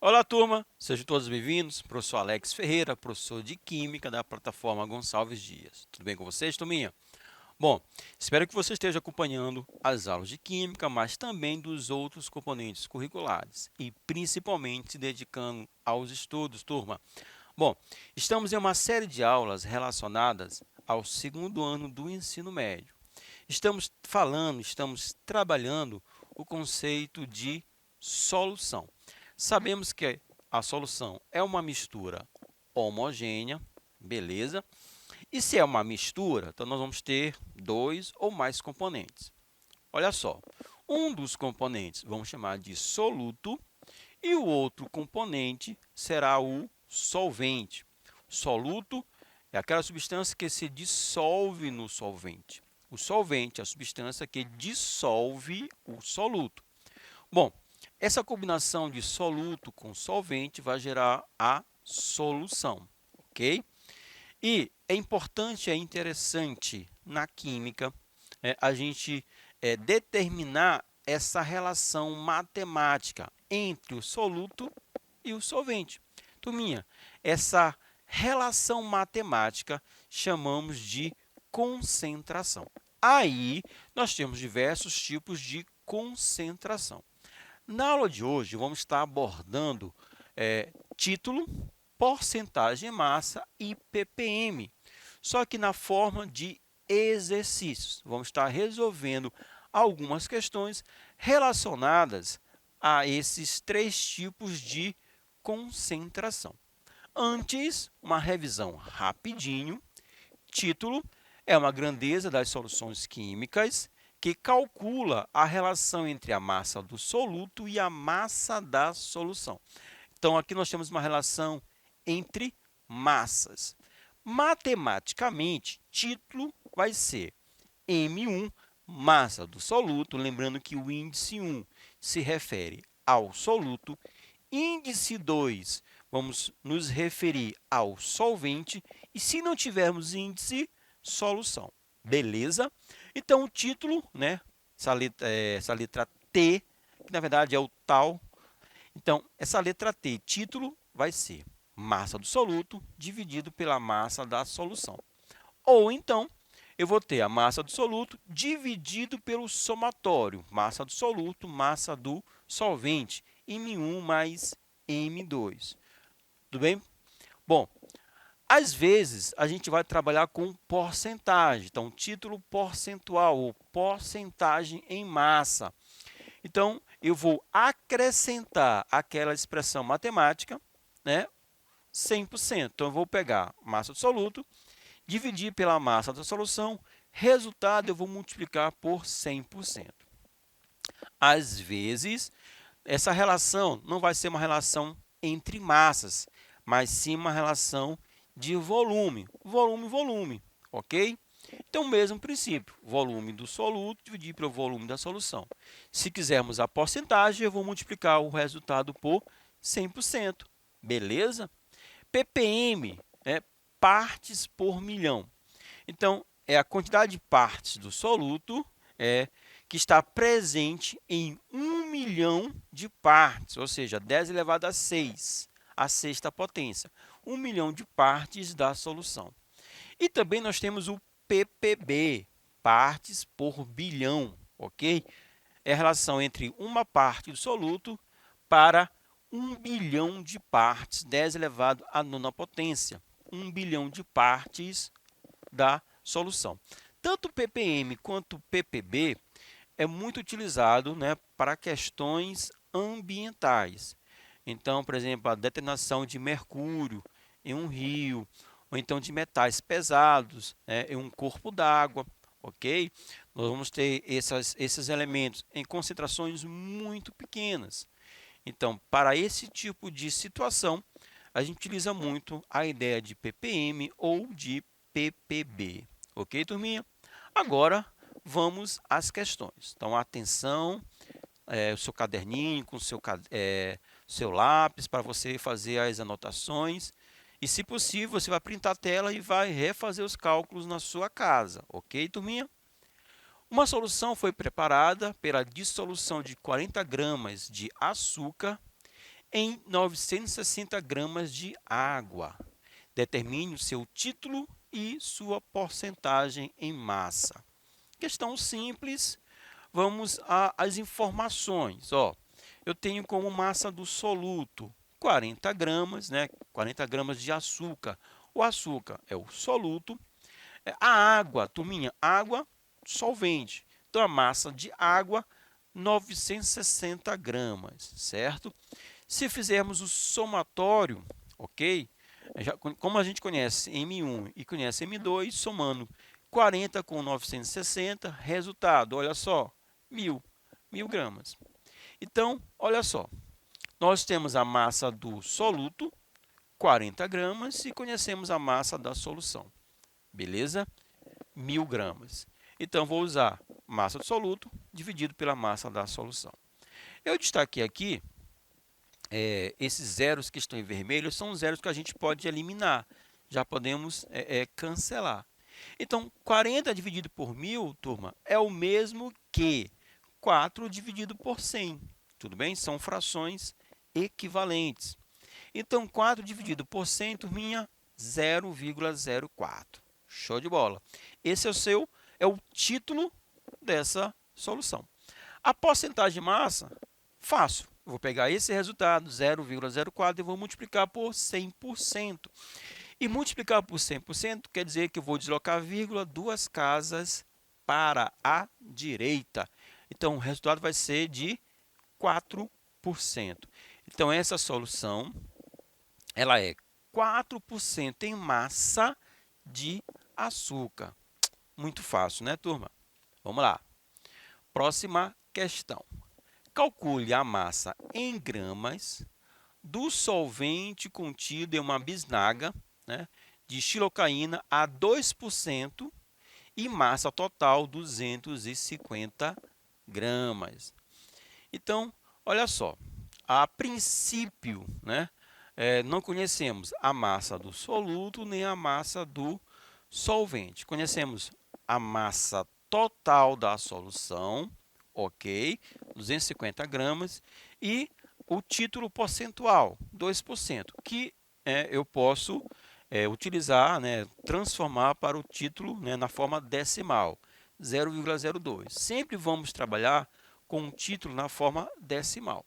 Olá, turma! Sejam todos bem-vindos. Professor Alex Ferreira, professor de Química da plataforma Gonçalves Dias. Tudo bem com vocês, turminha? Bom, espero que você esteja acompanhando as aulas de Química, mas também dos outros componentes curriculares e principalmente se dedicando aos estudos, turma. Bom, estamos em uma série de aulas relacionadas ao segundo ano do ensino médio. Estamos trabalhando o conceito de solução. Sabemos que a solução é uma mistura homogênea, beleza? E se é uma mistura, então nós vamos ter dois ou mais componentes. Olha só, um dos componentes vamos chamar de soluto e o outro componente será o solvente. Soluto é aquela substância que se dissolve no solvente. O solvente é a substância que dissolve o soluto. Bom, essa combinação de soluto com solvente vai gerar a solução, ok? E é importante, é interessante na química a gente determinar essa relação matemática entre o soluto e o solvente. Turminha, essa relação matemática chamamos de concentração. Aí, nós temos diversos tipos de concentração. Na aula de hoje, vamos estar abordando título, porcentagem de massa e ppm, só que na forma de exercícios. Vamos estar resolvendo algumas questões relacionadas a esses três tipos de concentração. Antes, uma revisão rapidinho. Título é uma grandeza das soluções químicas que calcula a relação entre a massa do soluto e a massa da solução. Então, aqui nós temos uma relação entre massas. Matematicamente, título vai ser M1, massa do soluto, lembrando que o índice 1 se refere ao soluto, índice 2 vamos nos referir ao solvente e, se não tivermos índice, solução. Beleza? Então, o título, essa letra T, que na verdade é o tal. Então, essa letra T, título, vai ser massa do soluto dividido pela massa da solução. Ou então, eu vou ter a massa do soluto dividido pelo somatório, massa do soluto, massa do solvente, M1 mais M2. Tudo bem? Bom, às vezes, a gente vai trabalhar com porcentagem. Então, título percentual ou porcentagem em massa. Então, eu vou acrescentar aquela expressão matemática, 100%. Então, eu vou pegar massa do soluto, dividir pela massa da solução, resultado eu vou multiplicar por 100%. Às vezes, essa relação não vai ser uma relação entre massas, mas sim uma relação de volume, volume, ok? Então, o mesmo princípio, volume do soluto dividir pelo volume da solução. Se quisermos a porcentagem, eu vou multiplicar o resultado por 100%, beleza? ppm, partes por milhão. Então, é a quantidade de partes do soluto que está presente em 1 milhão de partes, ou seja, 10 elevado a 6, a sexta potência. 1 milhão de partes da solução. E também nós temos o ppb, partes por bilhão, ok? É a relação entre uma parte do soluto para 1 bilhão de partes, 10 elevado à nona potência. 1 bilhão de partes da solução. Tanto ppm quanto ppb é muito utilizado para questões ambientais. Então, por exemplo, a determinação de mercúrio em um rio, ou então de metais pesados em um corpo d'água, ok? Nós vamos ter esses elementos em concentrações muito pequenas. Então, para esse tipo de situação, a gente utiliza muito a ideia de ppm ou de ppb. Ok, turminha? Agora, vamos às questões. Então, atenção, o seu caderninho com o seu lápis para você fazer as anotações E, se possível, você vai printar a tela e vai refazer os cálculos na sua casa, ok, turminha? Uma solução foi preparada pela dissolução de 40 gramas de açúcar em 960 gramas de água. Determine o seu título e sua porcentagem em massa. Questão simples. Vamos às informações. Eu tenho como massa do soluto 40 gramas, né? 40 gramas de açúcar. O açúcar é o soluto. A água, turminha, água solvente. Então, a massa de água, 960 gramas, certo? Se fizermos o somatório, ok? Como a gente conhece M1 e conhece M2, somando 40 com 960, resultado, olha só, 1.000 gramas. Então, olha só, nós temos a massa do soluto, 40 gramas, e conhecemos a massa da solução, beleza? 1.000 gramas. Então, vou usar massa do soluto dividido pela massa da solução. Eu destaquei aqui, esses zeros que estão em vermelho são zeros que a gente pode eliminar, já podemos cancelar. Então, 40 dividido por 1.000, turma, é o mesmo que 4 dividido por 100, tudo bem? São frações equivalentes. Então, 4 dividido por 100, turminha, 0,04. Show de bola. Esse é o título dessa solução. A porcentagem de massa, fácil. Eu vou pegar esse resultado, 0,04, e vou multiplicar por 100%. E multiplicar por 100% quer dizer que eu vou deslocar a vírgula 2 casas para a direita. Então, o resultado vai ser de 4%. Então, essa solução ela é 4% em massa de açúcar. Muito fácil, né, turma? Vamos lá. Próxima questão. Calcule a massa em gramas do solvente contido em uma bisnaga, né, de xilocaína a 2% e massa total 250 gramas. Então, olha só, a princípio, né, não conhecemos a massa do soluto nem a massa do solvente. Conhecemos a massa total da solução, ok, 250 gramas, e o título percentual, 2%, que eu posso utilizar, né, transformar para o título, né, na forma decimal, 0,02. Sempre vamos trabalhar com um título na forma decimal,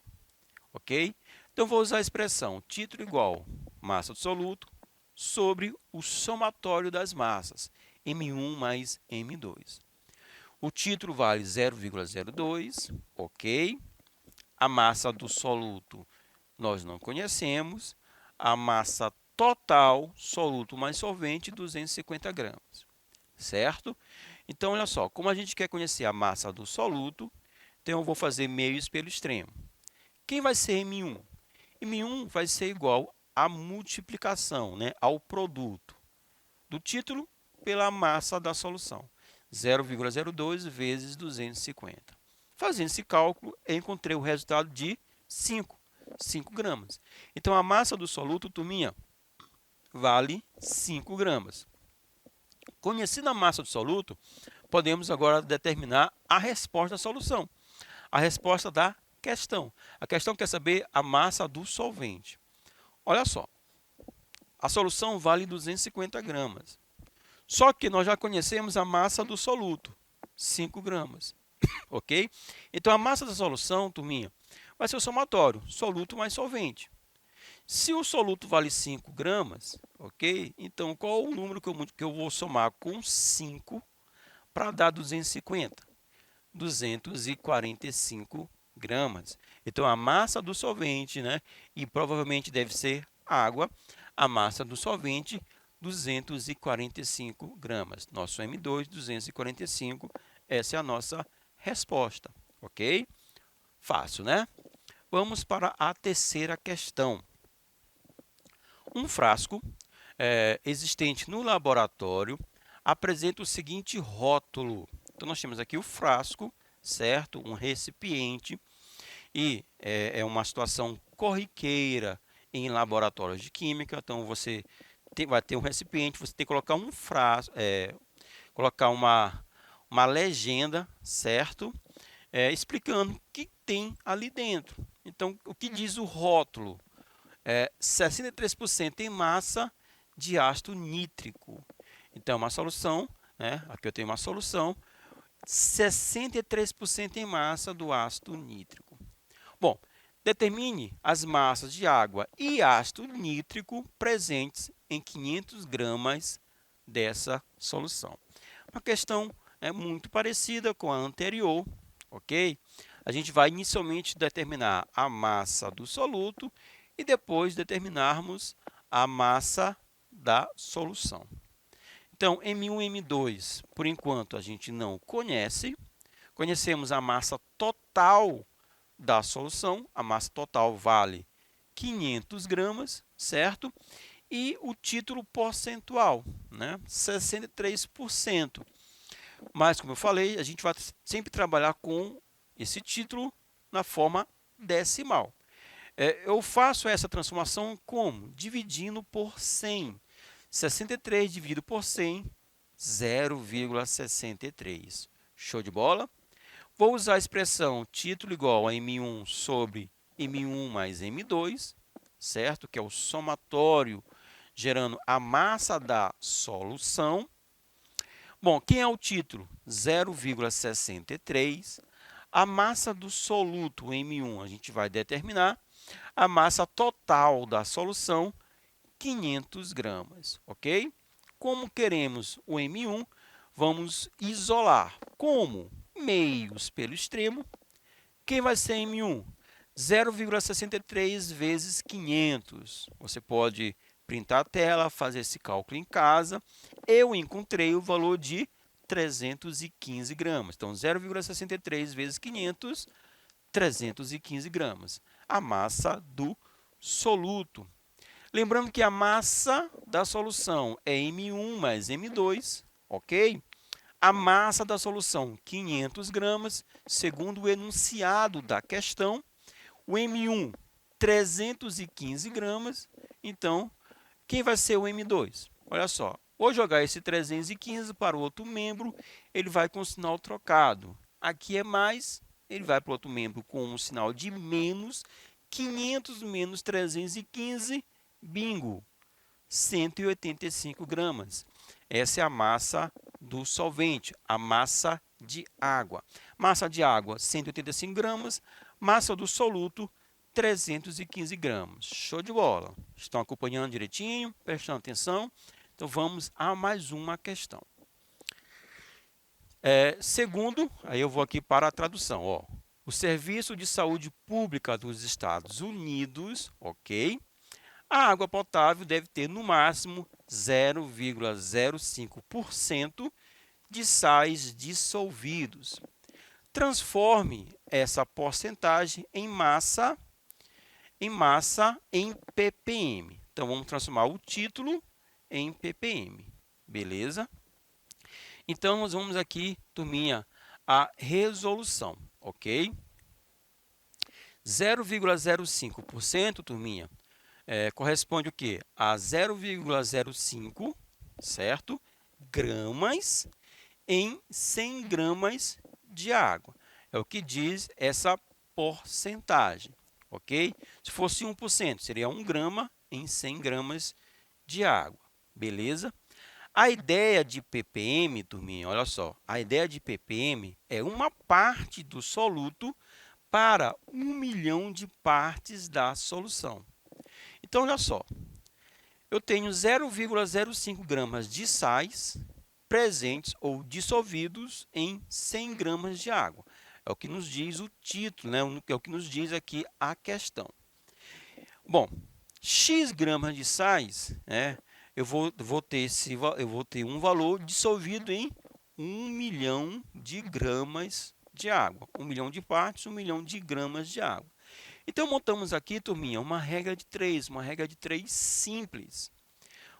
ok? Então, vou usar a expressão título igual massa do soluto sobre o somatório das massas, M1 mais M2. O título vale 0,02, ok? A massa do soluto nós não conhecemos. A massa total, soluto mais solvente, 250 gramas, certo? Então, olha só, como a gente quer conhecer a massa do soluto, então eu vou fazer meios pelo extremo. Quem vai ser M1? M1 vai ser igual à multiplicação, né, ao produto do título pela massa da solução. 0,02 vezes 250. Fazendo esse cálculo, eu encontrei o resultado de 5 gramas. Então, a massa do soluto, turminha, vale 5 gramas. Conhecida a massa do soluto, podemos agora determinar a resposta da solução. A resposta da questão. A questão quer saber a massa do solvente. Olha só, a solução vale 250 gramas. Só que nós já conhecemos a massa do soluto, 5 gramas, ok? Então, a massa da solução, turminha, vai ser o somatório, soluto mais solvente. Se o soluto vale 5 gramas, ok? Então, qual o número que eu vou somar com 5 para dar 250? 245 gramas. Então, a massa do solvente, né? E provavelmente deve ser água, a massa do solvente, 245 gramas. Nosso M2, 245, essa é a nossa resposta, ok? Fácil, né? Vamos para a terceira questão. Um frasco existente no laboratório apresenta o seguinte rótulo. Então, nós temos aqui o frasco, certo? Um recipiente, e é uma situação corriqueira em laboratórios de química. Então, você vai ter um recipiente, você tem que colocar um frasco, colocar uma legenda, certo? Explicando o que tem ali dentro. Então, o que diz o rótulo? 63% em massa de ácido nítrico. Então, uma solução, né? Aqui eu tenho uma solução, 63% em massa do ácido nítrico. Bom, determine as massas de água e ácido nítrico presentes em 500 gramas dessa solução. Uma questão muito parecida com a anterior, ok? A gente vai inicialmente determinar a massa do soluto e depois determinarmos a massa da solução. Então, M1 M2, por enquanto, a gente não conhece. Conhecemos a massa total da solução. A massa total vale 500 gramas, certo? E o título percentual, né? 63%. Mas, como eu falei, a gente vai sempre trabalhar com esse título na forma decimal. Eu faço essa transformação como? Dividindo por 100. 63 dividido por 100, 0,63. Show de bola? Vou usar a expressão título igual a M1 sobre M1 mais M2, certo? Que é o somatório gerando a massa da solução. Bom, quem é o título? 0,63. A massa do soluto, M1, a gente vai determinar. A massa total da solução, 500 gramas, ok? Como queremos o M1, vamos isolar. Como? Meios pelo extremo. Quem vai ser M1? 0,63 vezes 500. Você pode printar a tela, fazer esse cálculo em casa. Eu encontrei o valor de 315 gramas. Então, 0,63 vezes 500, 315 gramas. A massa do soluto. Lembrando que a massa da solução é M1 mais M2, ok? A massa da solução, 500 gramas, segundo o enunciado da questão. O M1, 315 gramas. Então, quem vai ser o M2? Olha só, vou jogar esse 315 para o outro membro, ele vai com o sinal trocado. Aqui é mais, ele vai para o outro membro com um sinal de menos. 500 menos 315, bingo, 185 gramas. Essa é a massa do solvente, a massa de água. Massa de água, 185 gramas. Massa do soluto, 315 gramas. Show de bola. Estão acompanhando direitinho? Prestando atenção? Então, vamos a mais uma questão. Segundo, aí eu vou aqui para a tradução. Ó. O Serviço de Saúde Pública dos Estados Unidos, ok? A água potável deve ter, no máximo, 0,05% de sais dissolvidos. Transforme essa porcentagem em massa em ppm. Então, vamos transformar o título em ppm. Beleza? Então, nós vamos aqui, turminha, a resolução, ok? 0,05%, turminha, corresponde o quê? A 0,05, certo? Gramas em 100 gramas de água. É o que diz essa porcentagem, ok? Se fosse 1%, seria 1 grama em 100 gramas de água, beleza? A ideia de ppm, turminha, olha só, a ideia de ppm é uma parte do soluto para 1 milhão de partes da solução. Então, olha só, eu tenho 0,05 gramas de sais presentes ou dissolvidos em 100 gramas de água. É o que nos diz o título, né? É o que nos diz aqui a questão. Bom, x gramas de sais, né? Eu vou ter um valor dissolvido em 1 milhão de gramas de água. 1 milhão de partes, 1 milhão de gramas de água. Então, montamos aqui, turminha, uma regra de 3, uma regra de 3 simples.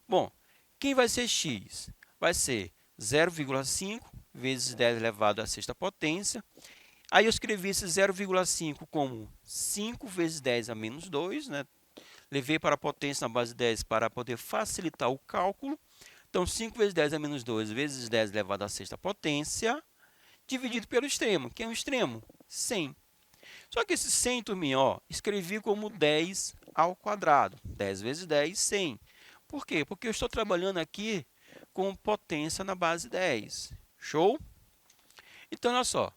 Bom, quem vai ser x? Vai ser 0,5 vezes 10 elevado à sexta potência. Aí eu escrevi esse 0,5 como 5 vezes 10 a menos 2, né? levei para a potência na base 10 para poder facilitar o cálculo. Então, 5 vezes 10 é menos 2, vezes 10 elevado à sexta potência, dividido pelo extremo. Que é o extremo? 100. Só que esse 100, turminha, ó, escrevi como 10 ao quadrado. 10 vezes 10, 100. Por quê? Porque eu estou trabalhando aqui com potência na base 10. Show? Então, olha só.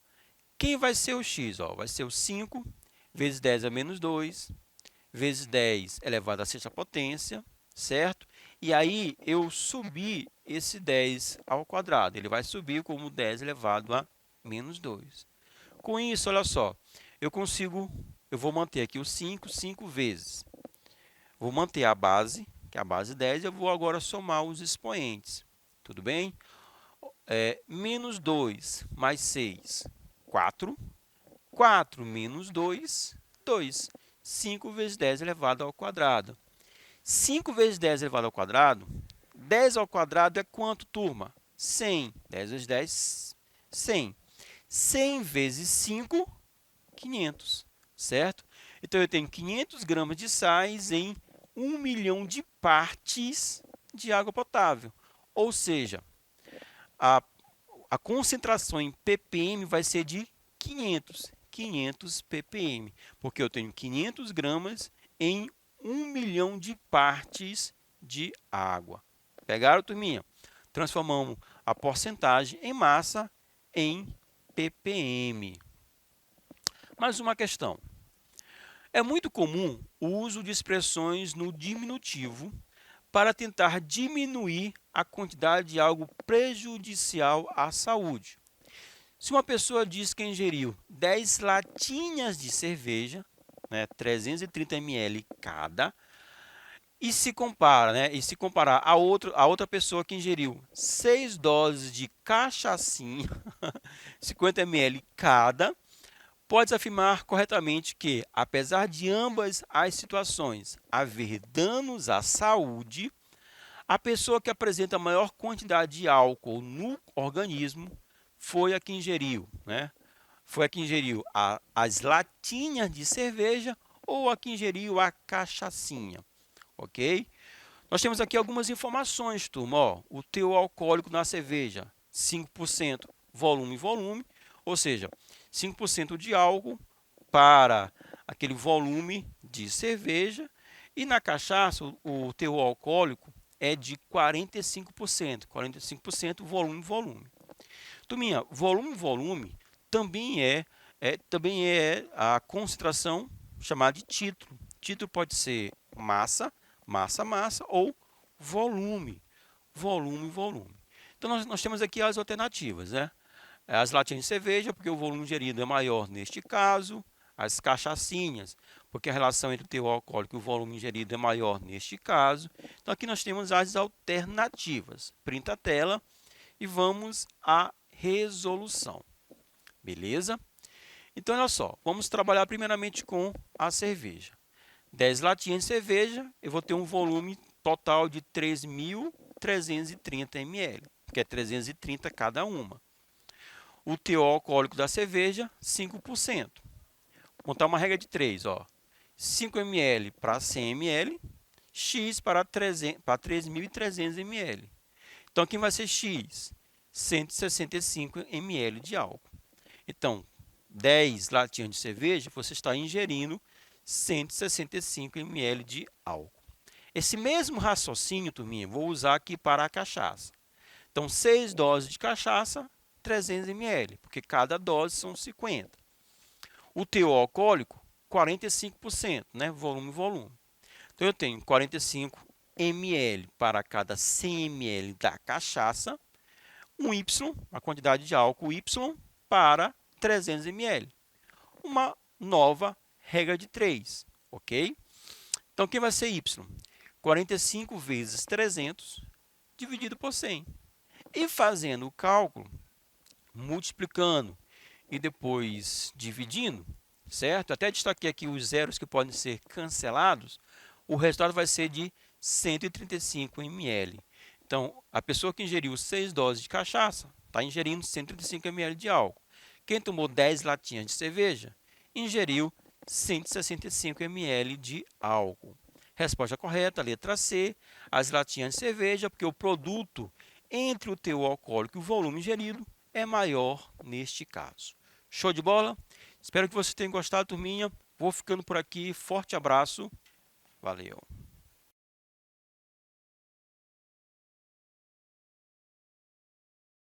Quem vai ser o x? Ó, vai ser o 5 vezes 10 é menos 2, vezes 10 elevado à sexta potência, certo? E aí, eu subi esse 10 ao quadrado. Ele vai subir como 10 elevado a menos 2. Com isso, olha só, eu vou manter aqui o 5 vezes. Vou manter a base, que é a base 10, eu vou agora somar os expoentes. Tudo bem? Menos 2 mais 6, 4. 4 menos 2, 2. 5 vezes 10 elevado ao quadrado. 5 vezes 10 elevado ao quadrado, 10 ao quadrado é quanto, turma? 100. 10 vezes 10, 100. 100 vezes 5, 500, certo? Então, eu tenho 500 gramas de sais em 1 milhão de partes de água potável. Ou seja, a concentração em ppm vai ser de 500 ppm, porque eu tenho 500 gramas em 1 milhão de partes de água. Pegaram, turminha? Transformamos a porcentagem em massa em ppm. Mais uma questão. É muito comum o uso de expressões no diminutivo para tentar diminuir a quantidade de algo prejudicial à saúde. Se uma pessoa diz que ingeriu 10 latinhas de cerveja, 330 ml cada, e se comparar a outra pessoa que ingeriu 6 doses de cachaçinha, 50 ml cada, pode afirmar corretamente que, apesar de ambas as situações haver danos à saúde, a pessoa que apresenta maior quantidade de álcool no organismo foi a que ingeriu, Foi a que ingeriu as latinhas de cerveja ou a que ingeriu a cachaçinha, ok? Nós temos aqui algumas informações, turma. Ó, o teor alcoólico na cerveja, 5% volume, ou seja, 5% de álcool para aquele volume de cerveja. E na cachaça, o teor alcoólico é de 45% volume. Turminha, volume também é a concentração chamada de título. Título pode ser massa ou volume. Então, nós temos aqui as alternativas, As latinhas de cerveja, porque o volume ingerido é maior neste caso. As cachaçinhas, porque a relação entre o teor alcoólico e o volume ingerido é maior neste caso. Então, aqui nós temos as alternativas. Printa a tela e vamos à resolução. Beleza? Então, olha só, vamos trabalhar primeiramente com a cerveja. 10 latinhas de cerveja, eu vou ter um volume total de 3.330 ml, que é 330 cada uma. O teor alcoólico da cerveja, 5%. Vou montar uma regra de 3, 5 ml para 100 ml, X para 3.300 ml. Então, aqui vai ser X, 165 ml de álcool. Então, 10 latinhas de cerveja, você está ingerindo 165 ml de álcool. Esse mesmo raciocínio, turminha, vou usar aqui para a cachaça. Então, 6 doses de cachaça, 300 ml, porque cada dose são 50. O teor alcoólico, 45%, volume. Então, eu tenho 45 ml para cada 100 ml da cachaça, um Y, a quantidade de álcool Y, para 300 ml. Uma nova regra de 3, ok? Então, quem vai ser Y? 45 vezes 300 dividido por 100. E fazendo o cálculo, multiplicando e depois dividindo, certo? Até destaquei aqui os zeros que podem ser cancelados, o resultado vai ser de 135 ml. Então, a pessoa que ingeriu 6 doses de cachaça está ingerindo 135 ml de álcool. Quem tomou 10 latinhas de cerveja ingeriu 165 ml de álcool. Resposta correta, letra C, as latinhas de cerveja, porque o produto entre o teor alcoólico e o volume ingerido é maior neste caso. Show de bola? Espero que você tenha gostado, turminha. Vou ficando por aqui. Forte abraço. Valeu.